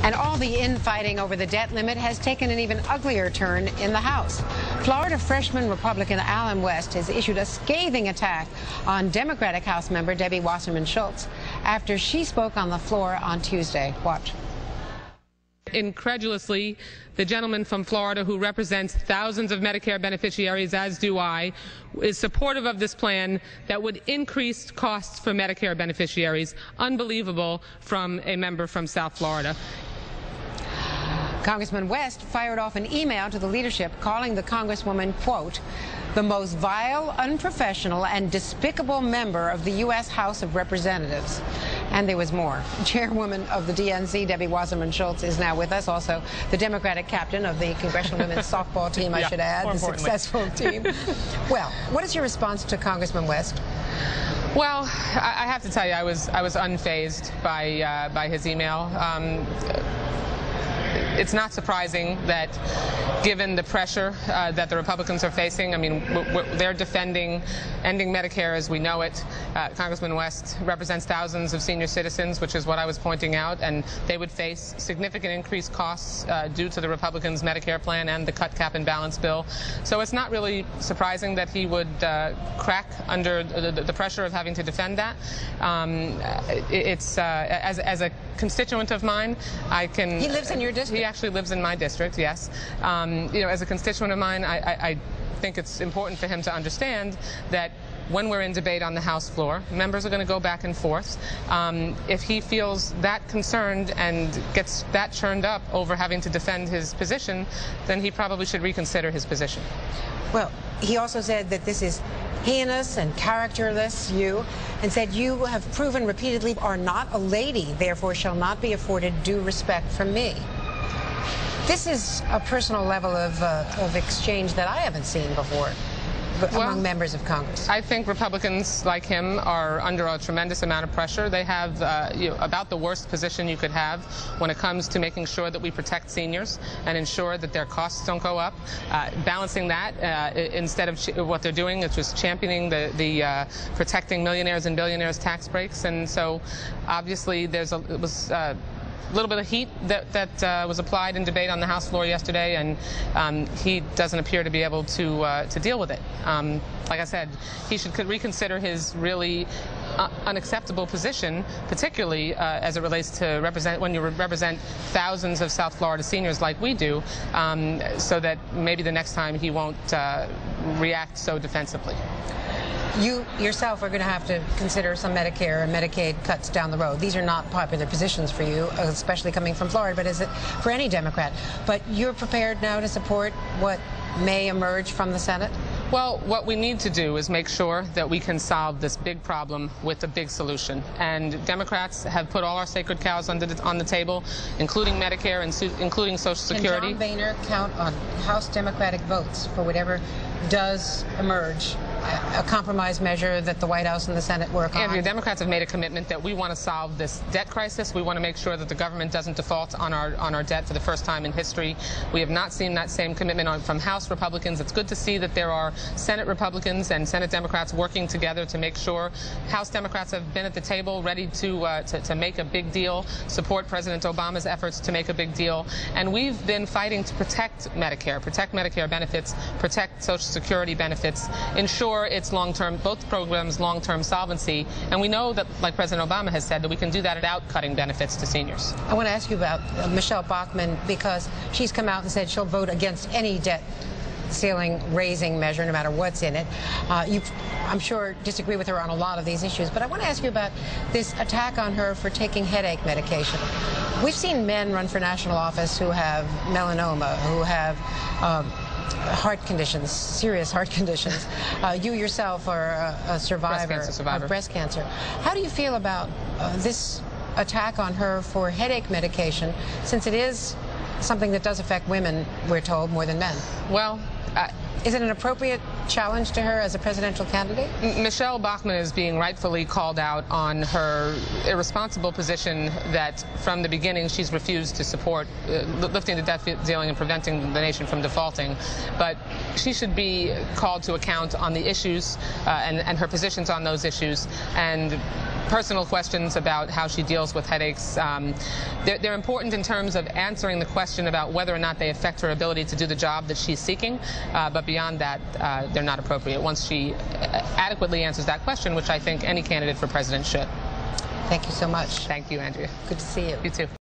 And all the infighting over the debt limit has taken an even uglier turn in the House. Florida freshman Republican Allen West has issued a scathing attack on Democratic House member Debbie Wasserman Schultz after she spoke on the floor on Tuesday. Watch. Incredulously, the gentleman from Florida, who represents thousands of Medicare beneficiaries, as do I, is supportive of this plan that would increase costs for Medicare beneficiaries. Unbelievable from a member from South Florida. Congressman West fired off an email to the leadership calling the Congresswoman, quote, the most vile, unprofessional, and despicable member of the U.S. House of Representatives. And there was more. Chairwoman of the DNC, Debbie Wasserman Schultz, is now with us, also the Democratic captain of the Congressional Women's Softball team, I should add, the successful team. Well, what is your response to Congressman West? Well, I have to tell you, I was unfazed by his email. It's not surprising that, given the pressure that the Republicans are facing, I mean, they're defending ending Medicare as we know it. Congressman West represents thousands of senior citizens, which is what I was pointing out, and they would face significant increased costs due to the Republicans' Medicare plan and the cut, cap, and balance bill. So it's not really surprising that he would crack under the pressure of having to defend that. As a constituent of mine, I can... He lives in your district? He actually lives in my district, yes. You know, as a constituent of mine, I think it's important for him to understand that when we're in debate on the House floor, members are going to go back and forth. If he feels that concerned and gets that churned up over having to defend his position, then he probably should reconsider his position. Well, he also said that this is heinous and characterless, and said you have proven repeatedly are not a lady, therefore shall not be afforded due respect from me. This is a personal level of exchange that I haven't seen before among members of Congress. I think Republicans like him are under a tremendous amount of pressure. They have about the worst position you could have when it comes to making sure that we protect seniors and ensure that their costs don't go up. Balancing that instead of what they're doing, it's just championing the protecting millionaires and billionaires tax breaks. And so obviously it was a little bit of heat that was applied in debate on the House floor yesterday, and he doesn't appear to be able to deal with it. Like I said, he should reconsider his really unacceptable position, particularly as it relates to when you represent thousands of South Florida seniors like we do, so that maybe the next time he won't react so defensively. You yourself are going to have to consider some Medicare and Medicaid cuts down the road. These are not popular positions for you, especially coming from Florida, but is it for any Democrat? But you're prepared now to support what may emerge from the Senate? Well, what we need to do is make sure that we can solve this big problem with a big solution. And Democrats have put all our sacred cows on the table, including Medicare and including Social Security. Can John Boehner count on House Democratic votes for whatever does emerge, a compromise measure that the White House and the Senate work on? Andrea, Democrats have made a commitment that we want to solve this debt crisis. We want to make sure that the government doesn't default on our debt for the first time in history. We have not seen that same commitment from House Republicans. It's good to see that there are Senate Republicans and Senate Democrats working together to make sure. House Democrats have been at the table ready to make a big deal, support President Obama's efforts to make a big deal. And we've been fighting to protect Medicare benefits, protect Social Security benefits, ensure its long-term, both programs' long-term solvency. And we know that, like President Obama has said, that we can do that without cutting benefits to seniors. I want to ask you about Michelle Bachmann, because she's come out and said she'll vote against any debt ceiling raising measure, no matter what's in it. I'm sure, disagree with her on a lot of these issues, but I want to ask you about this attack on her for taking headache medication. We've seen men run for national office who have melanoma, who have heart conditions, serious heart conditions. You yourself are a survivor of breast cancer. How do you feel about this attack on her for headache medication, since it is something that does affect women, we're told, more than men? Well, is it an appropriate challenge to her as a presidential candidate? Michelle Bachmann is being rightfully called out on her irresponsible position that from the beginning she's refused to support lifting the debt ceiling and preventing the nation from defaulting. But she should be called to account on the issues and her positions on those issues. And personal questions about how she deals with headaches. They're important in terms of answering the question about whether or not they affect her ability to do the job that she's seeking, but beyond that, they're not appropriate once she adequately answers that question, which I think any candidate for president should. Thank you so much. Thank you, Andrea. Good to see you. You too.